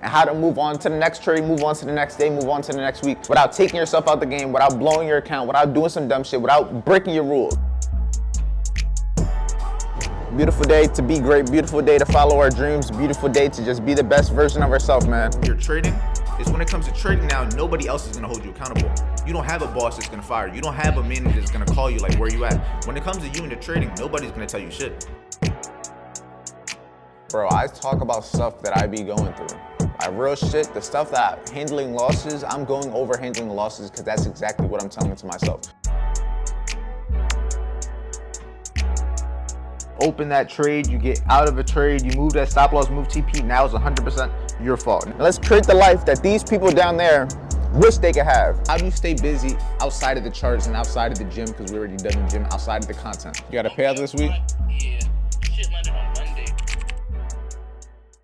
and how to move on to the next trade, move on to the next day, move on to the next week without taking yourself out the game, without blowing your account, without doing some dumb shit, without breaking your rules. Beautiful day to be great, beautiful day to follow our dreams, beautiful day to just be the best version of ourselves, man. You're trading is when it comes to trading now, nobody else is gonna hold you accountable. You don't have a boss that's gonna fire you. You don't have a manager that's gonna call you like, where you at? When it comes to you and the trading, nobody's gonna tell you shit. Bro, I talk about stuff that I be going through. Like real shit, the stuff that handling losses, I'm going over handling losses because that's exactly what I'm telling to myself. Open that trade, you get out of a trade, you move that stop loss, move TP, now it's 100% your fault. Now let's create the life that these people down there wish they could have. How do you stay busy outside of the charts and outside of the gym, because we already done the gym, outside of the content? You got a payout this week? Yeah, shit landed on Monday.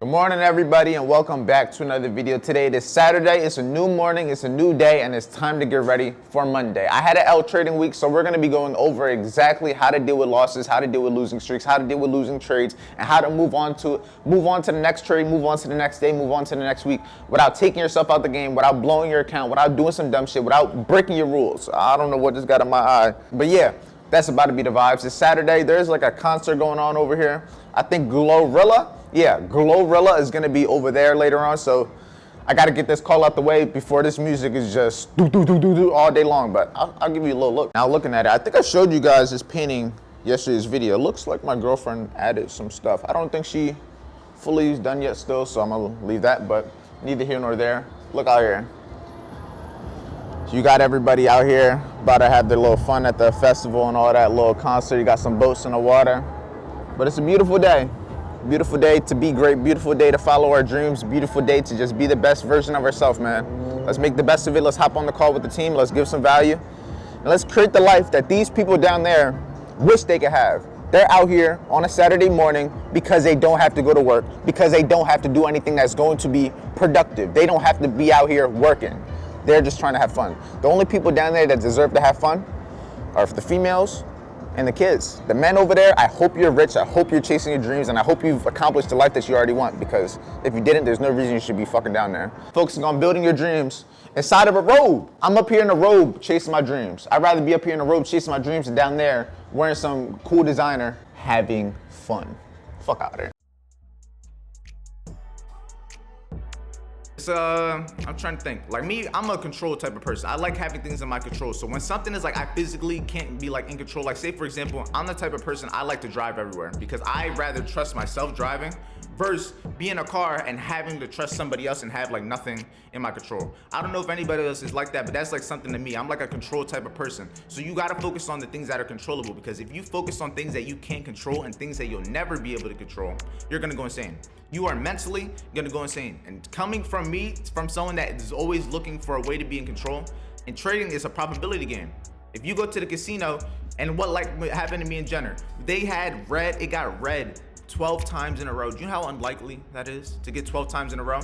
Good morning, everybody, and welcome back to another video. Today it is Saturday, it's a new morning, it's a new day, and it's time to get ready for Monday. I had an L trading week, so we're gonna be going over exactly how to deal with losses, how to deal with losing streaks, how to deal with losing trades, and how to move on to the next trade, move on to the next day, move on to the next week without taking yourself out the game, without blowing your account, without doing some dumb shit, without breaking your rules. I don't know what just got in my eye, but yeah, that's about to be the vibes. It's Saturday, there's like a concert going on over here. I think Glorilla is gonna be over there later on, so I gotta get this call out the way before this music is just do all day long, but I'll give you a little look. Now looking at it, I think I showed you guys this painting yesterday's video. It looks like my girlfriend added some stuff. I don't think she fully is done yet still, so I'm gonna leave that, but neither here nor there. Look out here. So you got everybody out here about to have their little fun at the festival and all that little concert. You got some boats in the water. But it's a beautiful day. Beautiful day to be great, beautiful day to follow our dreams, beautiful day to just be the best version of ourselves, man. Let's make the best of it. Let's hop on the call with the team. Let's give some value. And let's create the life that these people down there wish they could have. They're out here on a Saturday morning because they don't have to go to work, because they don't have to do anything that's going to be productive. They don't have to be out here working. They're just trying to have fun. The only people down there that deserve to have fun are the females and the kids. The men over there, I hope you're rich, I hope you're chasing your dreams, and I hope you've accomplished the life that you already want, because if you didn't, there's no reason you should be fucking down there. Focusing on building your dreams inside of a robe. I'm up here in a robe chasing my dreams. I'd rather be up here in a robe chasing my dreams than down there wearing some cool designer having fun. Fuck out of there. I'm trying to think. Like me, I'm a control type of person. I like having things in my control. So when something is like I physically can't be like in control, like say for example, I'm the type of person I like to drive everywhere because I rather trust myself driving versus be in a car and having to trust somebody else and have like nothing in my control. I don't know if anybody else is like that, but that's like something to me. I'm like a control type of person. So you gotta focus on the things that are controllable, because if you focus on things that you can't control and things that you'll never be able to control, you're gonna go insane. You are mentally gonna go insane. And coming from me, from someone that is always looking for a way to be in control, and trading is a probability game. If you go to the casino, and what happened to me and Jenner, they had red, it got red 12 times in a row. Do you know how unlikely that is to get 12 times in a row?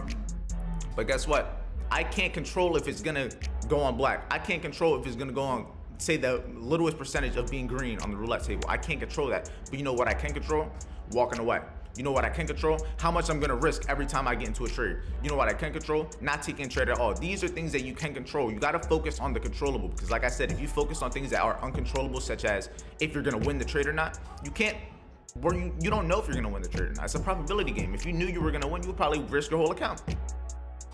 But guess what? I can't control if it's gonna go on black. I can't control if it's gonna go on, say, the littlest percentage of being green on the roulette table. I can't control that. But you know what I can control? Walking away. You know what I can control? How much I'm gonna risk every time I get into a trade. You know what I can control? Not taking a trade at all. These are things that you can control. You gotta focus on the controllable, because like I said, if you focus on things that are uncontrollable, such as if you're gonna win the trade or not, you can't, you don't know if you're gonna win the trade or not. It's a probability game. If you knew you were gonna win, you would probably risk your whole account.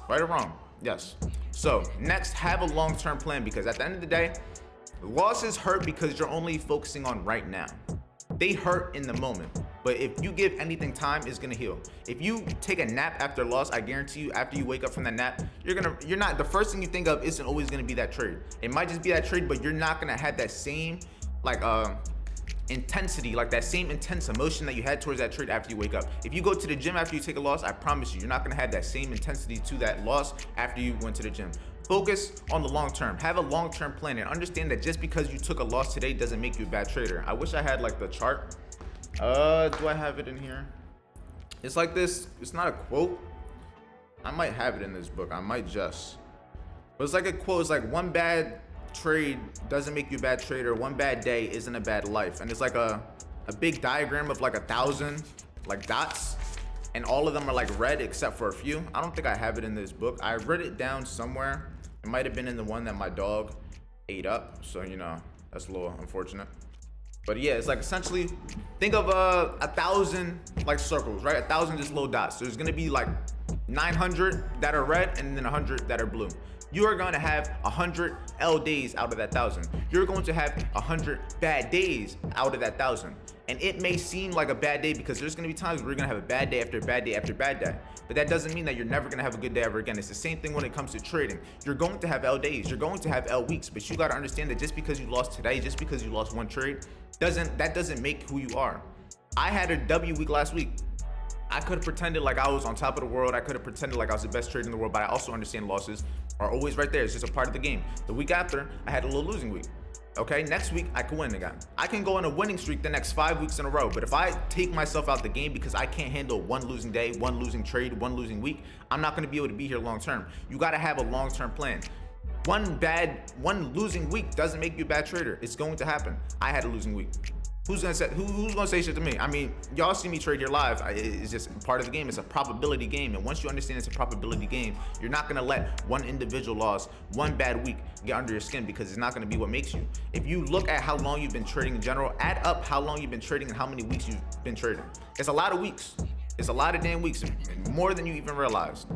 Right or wrong? Yes. So next, have a long-term plan, because at the end of the day, losses hurt because you're only focusing on right now. They hurt in the moment, but if you give anything time, it's gonna heal. If you take a nap after a loss, I guarantee you, after you wake up from that nap, you're not, the first thing you think of isn't always gonna be that trade. It might just be that trade, but you're not gonna have that same intensity, like that same intense emotion that you had towards that trade after you wake up. If you go to the gym after you take a loss, I promise you, you're not gonna have that same intensity to that loss after you went to the gym. Focus on the long term. Have a long-term plan, and understand that just because you took a loss today doesn't make you a bad trader. I wish I had like the chart. Do I have it in here? It's like this. It's not a quote. I might have it in this book. I might just. But it's like a quote. It's like, one bad trade doesn't make you a bad trader. One bad day isn't a bad life. And it's like a big diagram of like 1,000 like dots. and all of them are like red except for a few. I don't think I have it in this book. I read it down somewhere. It might have been in the one that my dog ate up, so you know, that's a little unfortunate. But yeah, it's like essentially, think of 1,000 like circles, right? 1,000 just little dots. So there's gonna be like 900 that are red and then 100 that are blue. You are going to have 100 L days out of that 1,000. You're going to have 100 bad days out of that 1,000. And it may seem like a bad day because there's gonna be times where you're gonna have a bad day after bad day after bad day. But that doesn't mean that you're never gonna have a good day ever again. It's the same thing when it comes to trading. You're going to have L days, you're going to have L weeks, but you gotta understand that just because you lost today, just because you lost one trade, that doesn't make who you are. I had a W week last week. I could have pretended like I was on top of the world. I could have pretended like I was the best trader in the world, but I also understand losses are always right there. It's just a part of the game. The week after, I had a little losing week. Okay, next week I can win again. I can go on a winning streak the next 5 weeks in a row, but if I take myself out the game because I can't handle one losing day, one losing trade, one losing week, I'm not gonna be able to be here long term. You gotta have a long-term plan. One losing week doesn't make you a bad trader. It's going to happen. I had a losing week. Who's gonna say shit to me? I mean, y'all see me trade here live. It's just part of the game. It's a probability game, and once you understand it's a probability game, you're not gonna let one individual loss, one bad week get under your skin because it's not gonna be what makes you. If you look at how long you've been trading in general, add up how long you've been trading and how many weeks you've been trading. It's a lot of weeks. It's a lot of damn weeks, more than you even realize.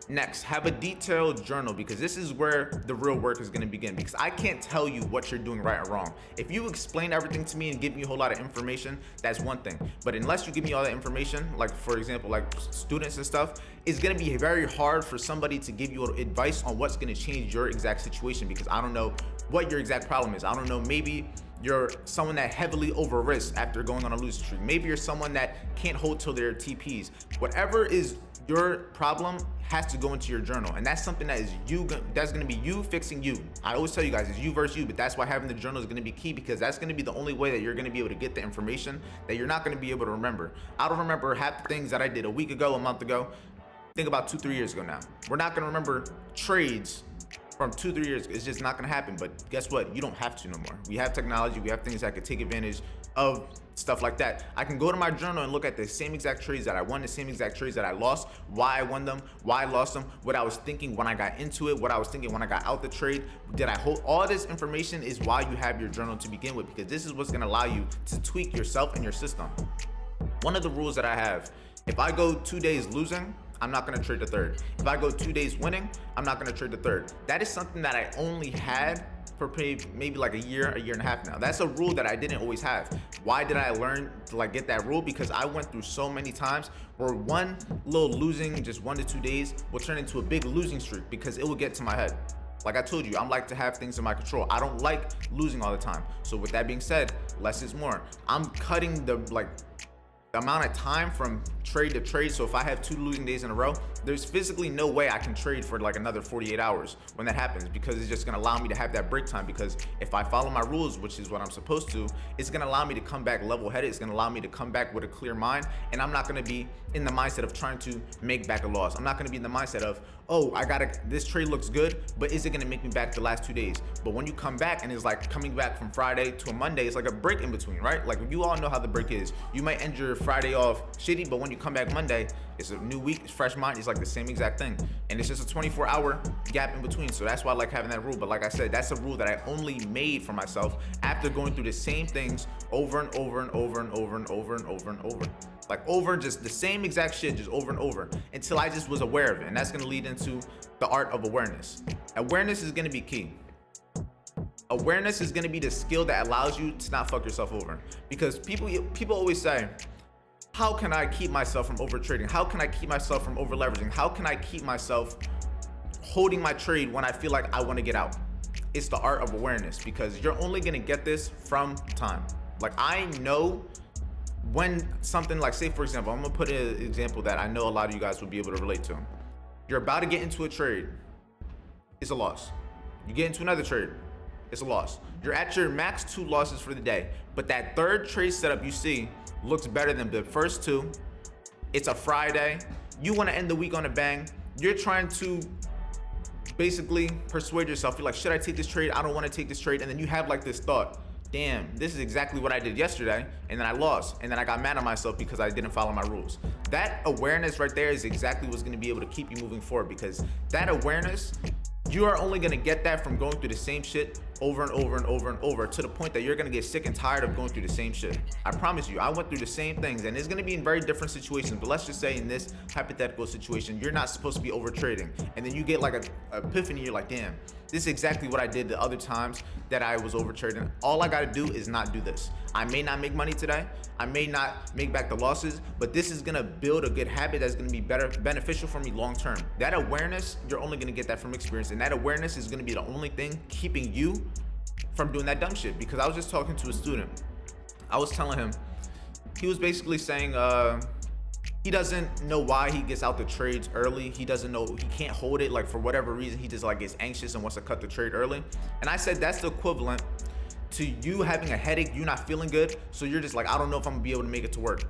Next, have a detailed journal because this is where the real work is gonna begin because I can't tell you what you're doing right or wrong. If you explain everything to me and give me a whole lot of information, that's one thing. But unless you give me all that information, like for example, like students and stuff, it's gonna be very hard for somebody to give you advice on what's gonna change your exact situation because I don't know what your exact problem is. I don't know, maybe you're someone that heavily over risks after going on a losing streak. Maybe you're someone that can't hold till their TPs. Whatever is your problem has to go into your journal, and that's something that is that's gonna be you fixing you. I always tell you guys, it's you versus you, but that's why having the journal is gonna be key because that's gonna be the only way that you're gonna be able to get the information that you're not gonna be able to remember. I don't remember half the things that I did a week ago, a month ago. Think about 2-3 years ago now. We're not gonna remember trades from 2-3 years. It's just not gonna happen. But guess what? You don't have to no more. We have technology. We have things that could take advantage of stuff like that. I can go to my journal and look at the same exact trades that I won, the same exact trades that I lost, why I won them, why I lost them, what I was thinking when I got into it, what I was thinking when I got out the trade. Did I hold all this information? Is why you have your journal to begin with, because this is what's gonna allow you to tweak yourself and your system. One of the rules that I have, if I go 2 days losing, I'm not gonna trade the third. If I go 2 days winning, I'm not gonna trade the third. That is something that I only had for maybe like a year and a half now. That's a rule that I didn't always have. Why did I learn to like get that rule? Because I went through so many times where one little losing, just 1 to 2 days, will turn into a big losing streak because it will get to my head. Like I told you, I'm like to have things in my control. I don't like losing all the time. So with that being said, less is more. I'm cutting the amount of time from trade to trade. So if I have 2 losing days in a row, there's physically no way I can trade for like another 48 hours when that happens, because it's just gonna allow me to have that break time. Because if I follow my rules, which is what I'm supposed to, it's gonna allow me to come back level-headed. It's gonna allow me to come back with a clear mind, and I'm not gonna be in the mindset of trying to make back a loss. I'm not gonna be in the mindset of, oh, this trade looks good, but is it gonna make me back the last 2 days? But when you come back and it's like coming back from Friday to a Monday, it's like a break in between, right? Like you all know how the break is. You might end your Friday off shitty, but when you come back Monday, it's a new week, it's fresh mind. It's like the same exact thing, and it's just a 24-hour gap in between. So that's why I like having that rule. But like I said, that's a rule that I only made for myself after going through the same things over and over and over and over and over and over and over, like over just the same exact shit, just over and over, until I just was aware of it. And that's going to lead into the art of awareness. Awareness is going to be key. Awareness is going to be the skill that allows you to not fuck yourself over, because people always say, how can I keep myself from over trading? How can I keep myself from over leveraging? How can I keep myself holding my trade when I feel like I want to get out? It's the art of awareness, because you're only going to get this from time. Like I know when something, like say for example, I'm gonna put an example that I know a lot of you guys will be able to relate to. You're about to get into a trade, it's a loss. You get into another trade, it's a loss. You're at your max 2 losses for the day, but that third trade setup you see looks better than the first 2. It's a Friday. You want to end the week on a bang. You're trying to basically persuade yourself. You're like, should I take this trade? I don't want to take this trade. And then you have like this thought, damn, this is exactly what I did yesterday, and then I lost, and then I got mad at myself because I didn't follow my rules. That awareness right there is exactly what's gonna be able to keep you moving forward, because that awareness, you are only gonna get that from going through the same shit over and over and over and over, to the point that you're gonna get sick and tired of going through the same shit. I promise you, I went through the same things, and it's gonna be in very different situations, but let's just say in this hypothetical situation, you're not supposed to be over trading, and then you get like a epiphany, you're like, damn, this is exactly what I did the other times that I was over trading. All I gotta do is not do this. I may not make money today, I may not make back the losses, but this is gonna build a good habit that's gonna be beneficial for me long term. That awareness, you're only gonna get that from experience, and that awareness is gonna be the only thing keeping you from doing that dumb shit. Because I was just talking to a student, I was telling him, he was basically saying he doesn't know why he gets out the trades early. He doesn't know, he can't hold it, like for whatever reason, he just like gets anxious and wants to cut the trade early. And I said that's the equivalent to you having a headache, you not feeling good, so you're just like, I don't know if I'm gonna be able to make it to work.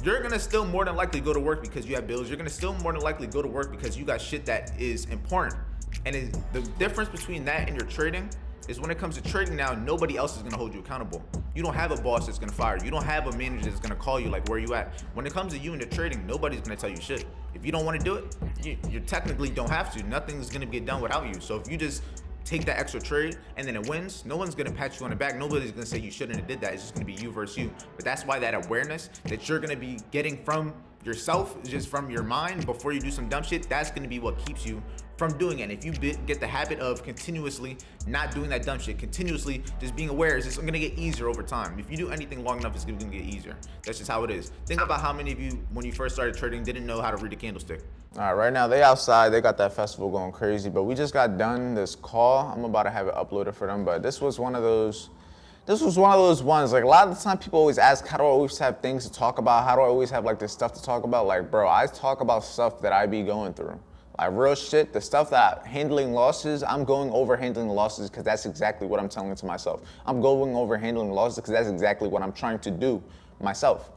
You're gonna still more than likely go to work because you have bills. You're gonna still more than likely go to work because you got shit that is important. And the difference between that and your trading is when it comes to trading now, nobody else is gonna hold you accountable. You don't have a boss that's gonna fire you. You don't have a manager that's gonna call you like, where you at? When it comes to you and the trading, nobody's gonna tell you shit. If you don't wanna do it, you technically don't have to. Nothing's gonna get done without you. So if you just take that extra trade and then it wins, no one's gonna pat you on the back. Nobody's gonna say you shouldn't have did that. It's just gonna be you versus you. But that's why that awareness that you're gonna be getting from yourself, just from your mind before you do some dumb shit, that's gonna be what keeps you from doing it. And if you get the habit of continuously not doing that dumb shit, continuously just being aware, it's just gonna get easier over time. If you do anything long enough, it's gonna get easier. That's just how it is. Think about how many of you, when you first started trading, didn't know how to read a candlestick. All right, right now they outside, they got that festival going crazy, but we just got done this call. I'm about to have it uploaded for them, but this was one of those ones, like a lot of the time people always ask, how do I always have things to talk about? How do I always have like this stuff to talk about? Like, bro, I talk about stuff that I be going through. Like real shit, the stuff that handling losses, I'm going over handling losses because that's exactly what I'm telling to myself. I'm going over handling losses because that's exactly what I'm trying to do myself.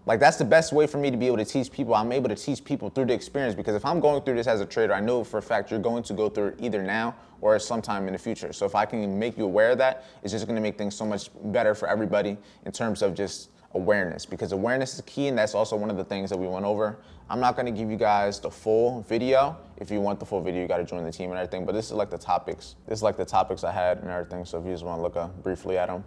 Like that's the best way for me to be able to teach people. I'm able to teach people through the experience, because if I'm going through this as a trader, I know for a fact you're going to go through it either now or sometime in the future. So if I can make you aware of that, it's just gonna make things so much better for everybody in terms of just awareness, because awareness is key, and that's also one of the things that we went over. I'm not gonna give you guys the full video. If you want the full video, you gotta join the team and everything, but this is like the topics. This is like the topics I had and everything, so if you just wanna look briefly at them,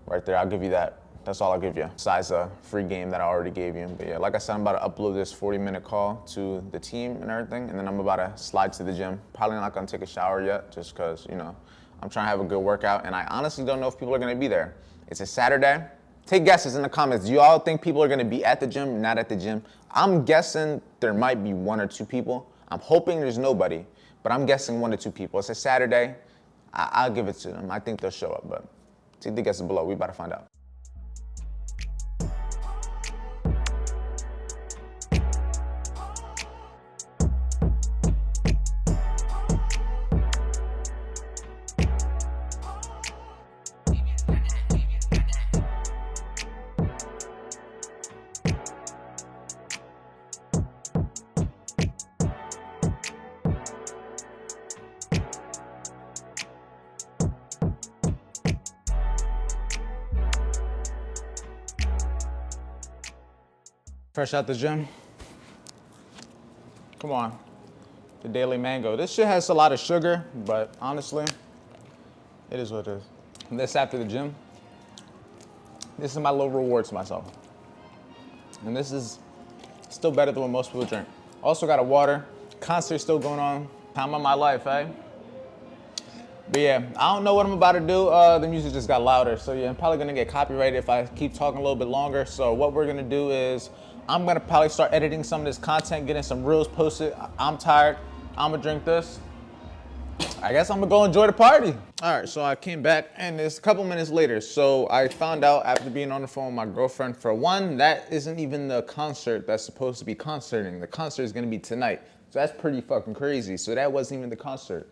right there, I'll give you that. That's all I'll give you, besides a free game that I already gave you. But yeah, like I said, I'm about to upload this 40-minute call to the team and everything, and then I'm about to slide to the gym. Probably not gonna take a shower yet, just cause, you know, I'm trying to have a good workout, and I honestly don't know if people are gonna be there. It's a Saturday. Take guesses in the comments. Do you all think people are gonna be at the gym, not at the gym? I'm guessing there might be 1 or 2 people. I'm hoping there's nobody, but I'm guessing 1 to 2 people. It's a Saturday. I'll give it to them. I think they'll show up, but take the guesses below. We about to find out. Fresh out the gym. Come on, the daily mango. This shit has a lot of sugar, but honestly, it is what it is. And this after the gym, this is my little reward to myself. And this is still better than what most people drink. Also got a water, concert still going on. Time of my life, eh? But yeah, I don't know what I'm about to do. The music just got louder. So yeah, I'm probably gonna get copyrighted if I keep talking a little bit longer. So what we're gonna do is, I'm gonna probably start editing some of this content, getting some reels posted. I'm tired, I'm gonna drink this. I guess I'm gonna go enjoy the party. All right, so I came back and it's a couple minutes later. So I found out after being on the phone with my girlfriend, for one, that isn't even the concert that's supposed to be concerting. The concert is gonna be tonight. So that's pretty fucking crazy. So that wasn't even the concert.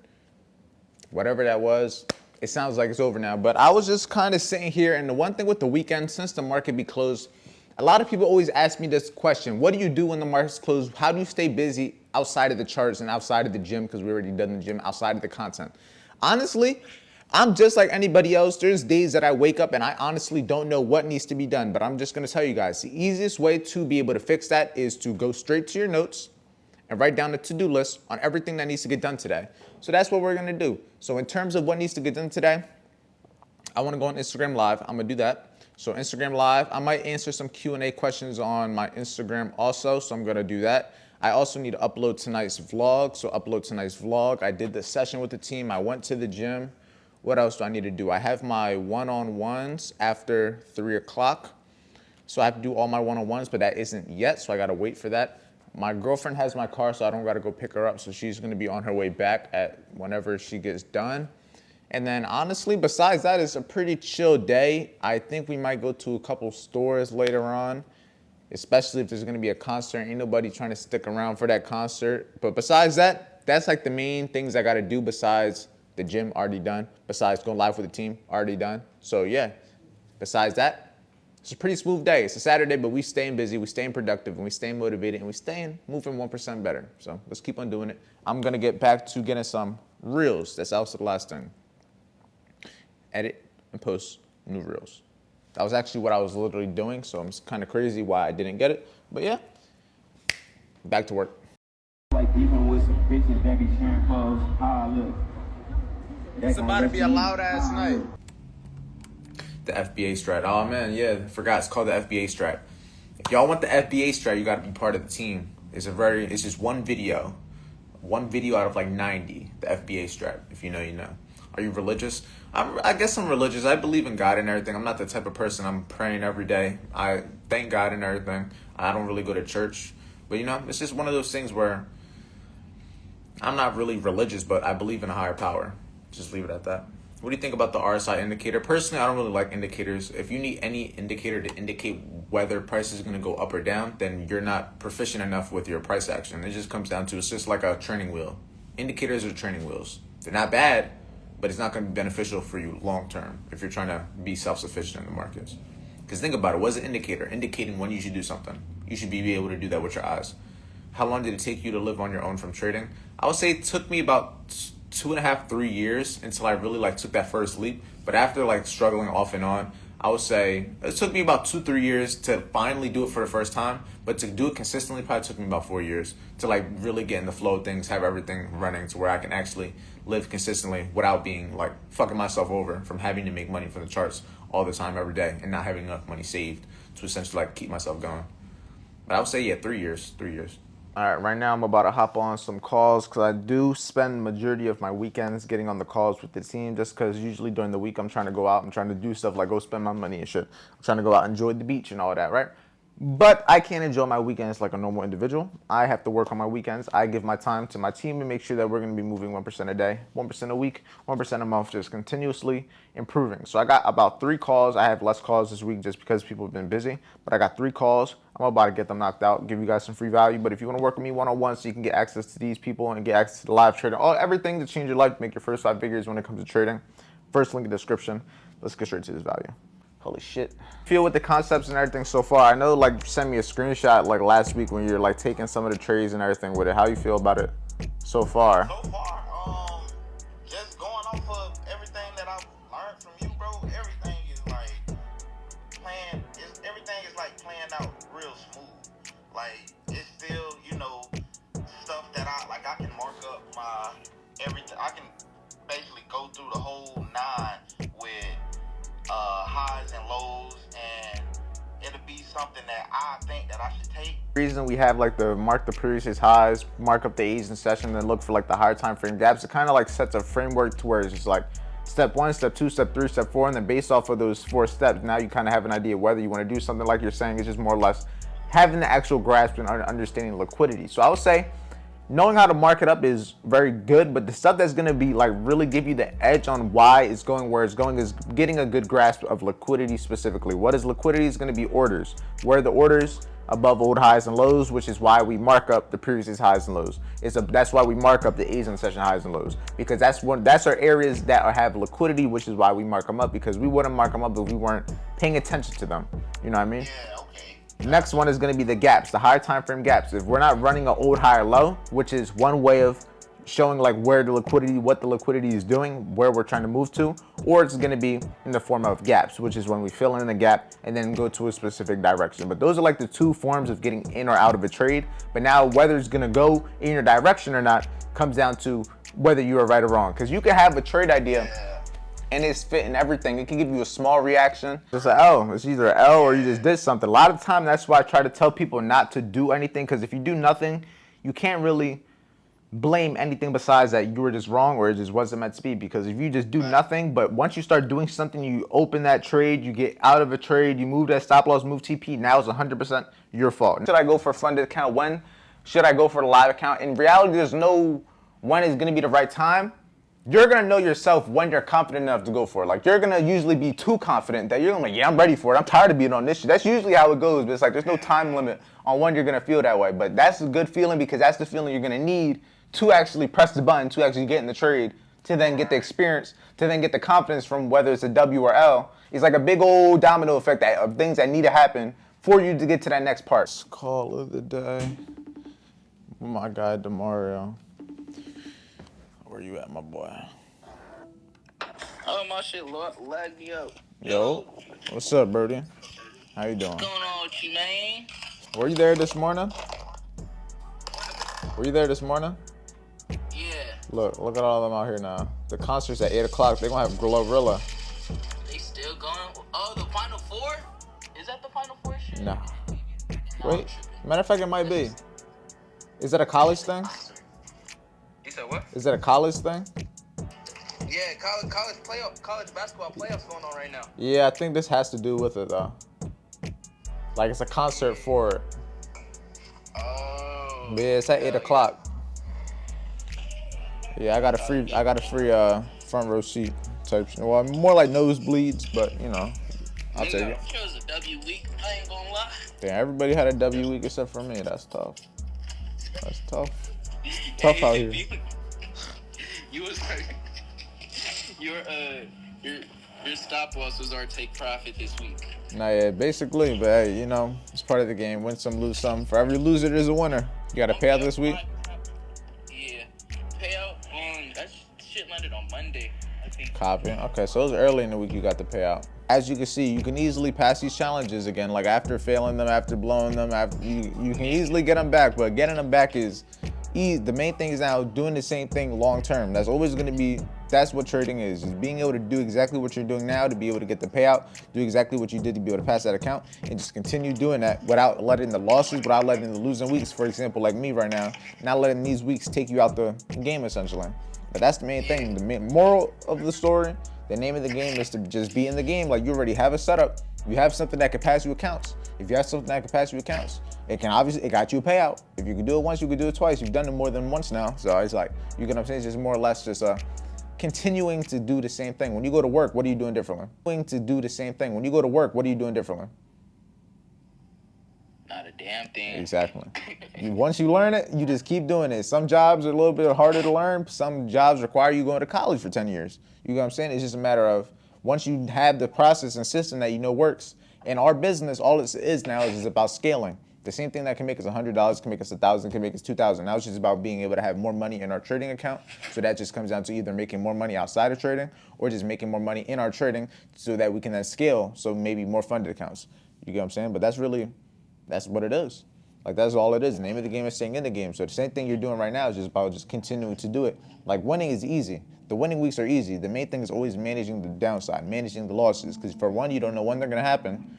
Whatever that was, it sounds like it's over now. But I was just kind of sitting here, and the one thing with the weekend, since the market be closed, a lot of people always ask me this question: what do you do when the market's closed? How do you stay busy outside of the charts and outside of the gym? Because we already done the gym, outside of the content. Honestly, I'm just like anybody else. There's days that I wake up and I honestly don't know what needs to be done, but I'm just gonna tell you guys, the easiest way to be able to fix that is to go straight to your notes and write down a to-do list on everything that needs to get done today. So that's what we're gonna do. So in terms of what needs to get done today, I wanna go on Instagram Live. I'm gonna do that. So Instagram Live, I might answer some Q&A questions on my Instagram also, so I'm gonna do that. I also need to upload tonight's vlog, so upload tonight's vlog. I did the session with the team. I went to the gym. What else do I need to do? I have my one-on-ones after 3 o'clock. So I have to do all my one-on-ones, but that isn't yet, so I gotta wait for that. My girlfriend has my car, so I don't gotta go pick her up, so she's gonna be on her way back at whenever she gets done. And then honestly, besides that, it's a pretty chill day. I think we might go to a couple stores later on, especially if there's gonna be a concert. Ain't nobody trying to stick around for that concert. But besides that, that's like the main things I gotta do besides the gym already done, besides going live with the team already done. So yeah, besides that, it's a pretty smooth day. It's a Saturday, but we staying busy, we staying productive, and we staying motivated, and we staying moving 1% better. So let's keep on doing it. I'm gonna get back to getting some reels. That's also the last thing. Edit and post new reels. That was actually what I was literally doing, so I'm kind of crazy why I didn't get it. But yeah, back to work. Like even with some bitches that be sharing clothes, how I look. It's about to be a loud ass night. The FBA strat. Oh man, yeah, I forgot. It's called the FBA strat. If y'all want the FBA strat, you got to be part of the team. It's just one video out of like 90. The FBA strat. If you know, you know. Are you religious? I guess I'm religious. I believe in God and everything. I'm not the type of person I'm praying every day. I thank God and everything. I don't really go to church, but you know, it's just one of those things where I'm not really religious, but I believe in a higher power. Just leave it at that. What do you think about the RSI indicator? Personally, I don't really like indicators. If you need any indicator to indicate whether price is going to go up or down, then you're not proficient enough with your price action. It just comes down to, it's just like a training wheel. Indicators are training wheels. They're not bad, but it's not going to be beneficial for you long term if you're trying to be self-sufficient in the markets. Because think about it. What is an indicator? Indicating when you should do something. You should be able to do that with your eyes. How long did it take you to live on your own from trading? I would say it took me about 2.5, 3 years until I really took that first leap. But after struggling off and on, I would say it took me about 2-3 years to finally do it for the first time. But to do it consistently probably took me about 4 years to really get in the flow of things, have everything running to where I can actually live consistently without being fucking myself over from having to make money from the charts all the time every day and not having enough money saved to essentially keep myself going. But I would say, yeah, 3 years. All right, right now I'm about to hop on some calls because I do spend majority of my weekends getting on the calls with the team, just because usually during the week I'm trying to go out, I'm trying to do stuff like go spend my money and shit. I'm trying to go out and enjoy the beach and all that, right? But I can't enjoy my weekends like a normal individual. I have to work on my weekends. I give my time to my team and make sure that we're going to be moving 1% a day, 1% a week, 1% a month, just continuously improving. So I got about 3 calls. I have less calls this week just because people have been busy, but I got 3 calls. I'm about to get them knocked out, give you guys some free value. But if you want to work with me one-on-one so you can get access to these people and get access to the live trading, everything to change your life, make your first 5 figures when it comes to trading, first link in the description. Let's get straight to this value. Holy shit. Feel with the concepts and everything so far. I know you sent me a screenshot last week when you're taking some of the trades and everything with it. How you feel about it so far? So far, just going off of everything that I've learned from you, bro, everything is playing out real smooth. It's still, stuff that I can mark up my everything. I can basically go through the whole 9 with highs and lows, and it'll be something that I think that I should take. The reason we have the mark the previous highs, mark up the A's in session, then look for the higher time frame gaps. It kind of sets a framework to where it's just step 1, step 2, step 3, step 4, and then based off of those 4 steps, now you kind of have an idea whether you want to do something like you're saying. It's just more or less having the actual grasp and understanding liquidity. So I would say knowing how to mark it up is very good, but the stuff that's going to be really give you the edge on why it's going where it's going is getting a good grasp of liquidity specifically. What is liquidity? Is going to be orders. Where are the orders? Above old highs and lows, which is why we mark up the previous highs and lows. That's why we mark up the A's in session highs and lows, because that's our areas that have liquidity, which is why we mark them up, because we wouldn't mark them up if we weren't paying attention to them. You know what I mean? Yeah, okay. Next one is going to be the gaps, the higher time frame gaps. If we're not running an old high or low, which is one way of showing like where the liquidity, what the liquidity is doing, where we're trying to move to, or it's going to be in the form of gaps, which is when we fill in the gap and then go to a specific direction. But those are like the two forms of getting in or out of a trade. But now whether it's going to go in your direction or not comes down to whether you are right or wrong. Because you can have a trade idea and it's fitting everything. It can give you a small reaction. It's like, oh, it's either an L or you just did something. A lot of time, that's why I try to tell people not to do anything, because if you do nothing, you can't really blame anything besides that you were just wrong or it just wasn't meant to be. Because if you just do nothing, but once you start doing something, you open that trade, you get out of a trade, you move that stop loss, move TP, now it's 100% your fault. Should I go for a funded account? When should I go for the live account? In reality, there's no when is going to be the right time. You're going to know yourself when you're confident enough to go for it. Like, you're going to usually be too confident that you're going to be like, yeah, I'm ready for it. I'm tired of being on this shit. That's usually how it goes. But it's like there's no time limit on when you're going to feel that way. But that's a good feeling, because that's the feeling you're going to need to actually press the button, to actually get in the trade, to then get the experience, to then get the confidence from whether it's a W or L. It's like a big old domino effect of things that need to happen for you to get to that next part. Call of the day. My guy, DeMario. Where you at, my boy? Oh, my shit lagged me up. Yo, what's up, Birdie? How you doing? What's going on with you, man? Were you there this morning? Were you there this morning? Yeah, Look at all of them out here now. The concert's at 8 o'clock. They're gonna have Glorilla. they still going. Oh, the Final Four? Is that the Final Four shit? Nah. Wait, matter of fact, it might be. Is that a college thing? You said what? Is that a college thing? Yeah, college basketball playoffs going on right now. Yeah, I think this has to do with it though. Like, it's a concert for it. Oh. But yeah, it's at 8 o'clock. Yeah, I got a free front row seat type shit. Well, more like nosebleeds, but you know, I'll take it. Chose a W week. I ain't gonna lie. Damn, everybody had a W week except for me. That's tough. That's tough. Tough out here. You was like, your stop loss was our take profit this week. Nah, yeah, basically, but hey, you know, it's part of the game. Win some, lose some. For every loser, there's a winner. You got to pay out this week? Yeah. Payout on, that shit landed on Monday, I think. Copy. Okay, so it was early in the week you got the payout. As you can see, you can easily pass these challenges again. Like, after failing them, after blowing them, after you can easily get them back. But getting them back is easy. The main thing is now doing the same thing long term. That's always going to be, that's what trading is being able to do exactly what you're doing now to be able to get the payout, do exactly what you did to be able to pass that account, and just continue doing that without letting the losses, without letting the losing weeks, for example, like me right now, not letting these weeks take you out the game essentially. But that's the main thing. The main moral of the story, the name of the game is to just be in the game. Like, you already have a setup. You have something that can pass you accounts. If you have something that can pass you accounts, it got you a payout. If you can do it once, you can do it twice. You've done it more than once now. So it's like, you get what I'm saying? It's just more or less just continuing to do the same thing. When you go to work, what are you doing differently? Continuing to do the same thing. When you go to work, what are you doing differently? Not a damn thing. Exactly. Once you learn it, you just keep doing it. Some jobs are a little bit harder to learn. Some jobs require you going to college for 10 years. You know what I'm saying? It's just a matter of, once you have the process and system that you know works, in our business, all it is now is about scaling. The same thing that can make us $100 can make us $1,000, can make us $2,000. Now it's just about being able to have more money in our trading account. So that just comes down to either making more money outside of trading or just making more money in our trading so that we can then scale. So maybe more funded accounts. You get what I'm saying? But that's what it is. Like, that's all it is. The name of the game is staying in the game. So the same thing you're doing right now is just about just continuing to do it. Like, winning is easy. The winning weeks are easy. The main thing is always managing the downside, managing the losses. Because for one, you don't know when they're going to happen.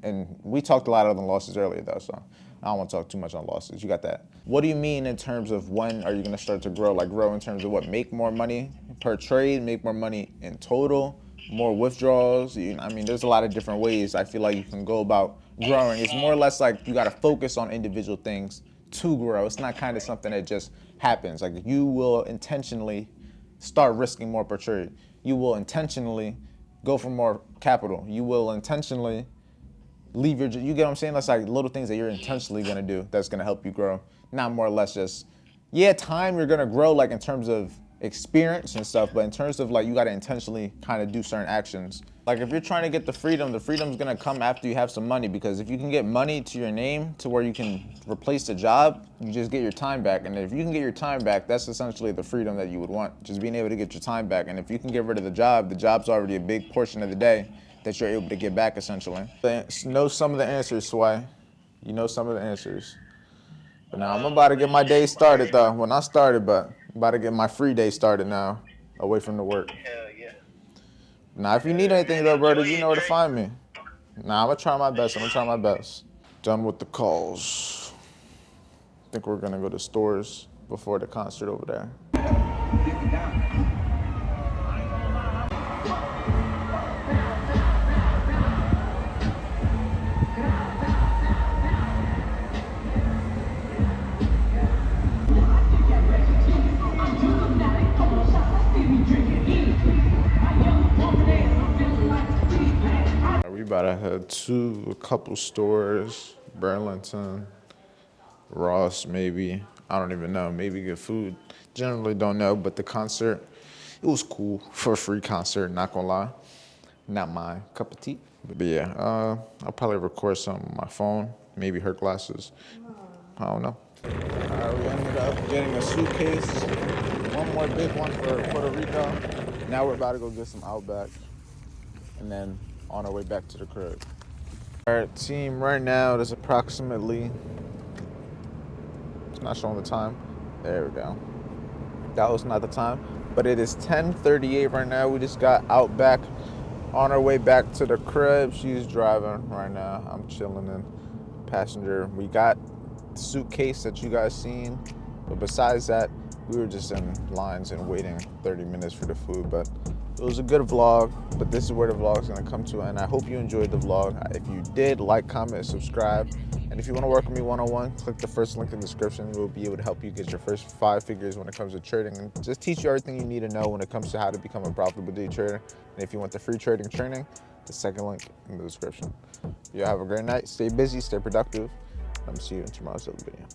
And we talked a lot of the losses earlier, though, so I don't want to talk too much on losses. You got that. What do you mean in terms of when are you going to start to grow? Like, grow in terms of what? Make more money per trade, make more money in total, more withdrawals. I mean, there's a lot of different ways I feel like you can go about growing. It's more or less like you got to focus on individual things to grow. It's not kind of something that just happens. Like, you will intentionally start risking more per trade. You will intentionally go for more capital. You will intentionally leave you get what I'm saying? That's like little things that you're intentionally gonna do that's gonna help you grow. Not more or less just, yeah, time you're gonna grow, like in terms of experience and stuff, but in terms of like, you gotta intentionally kind of do certain actions. Like if you're trying to get the freedom's gonna come after you have some money, because if you can get money to your name to where you can replace the job, you just get your time back. And if you can get your time back, that's essentially the freedom that you would want, just being able to get your time back. And if you can get rid of the job's already a big portion of the day that you're able to get back essentially. Know some of the answers, Sway. You know some of the answers. But now I'm about to get my day started though. Well, not started, but I'm about to get my free day started now, away from the work. Hell yeah. Now, if you need anything though, brother, you know where to find me. Nah, I'm gonna try my best. Done with the calls. I think we're gonna go to stores before the concert over there. We about to head to a couple stores, Burlington, Ross maybe. I don't even know, maybe get food. Generally don't know, but the concert, it was cool for a free concert, not gonna lie. Not my cup of tea. But yeah, I'll probably record something on my phone, maybe her glasses. I don't know. All right, we ended up getting a suitcase, one more big one for Puerto Rico. Now we're about to go get some Outback, and then on our way back to the crib. All right, team, right now it is approximately, it's not showing the time. There we go. That was not the time, but it is 10:38 right now. We just got Outback, on our way back to the crib. She's driving right now. I'm chilling in passenger. We got the suitcase that you guys seen, but besides that, we were just in lines and waiting 30 minutes for the food. But it was a good vlog, but this is where the vlog's gonna come to, and I hope you enjoyed the vlog. If you did, like, comment, subscribe. And if you wanna work with me one-on-one, click the first link in the description. We'll be able to help you get your first 5 figures when it comes to trading, and just teach you everything you need to know when it comes to how to become a profitable day trader. And if you want the free trading training, the second link in the description. You have a great night, stay busy, stay productive. I'm see you in tomorrow's video.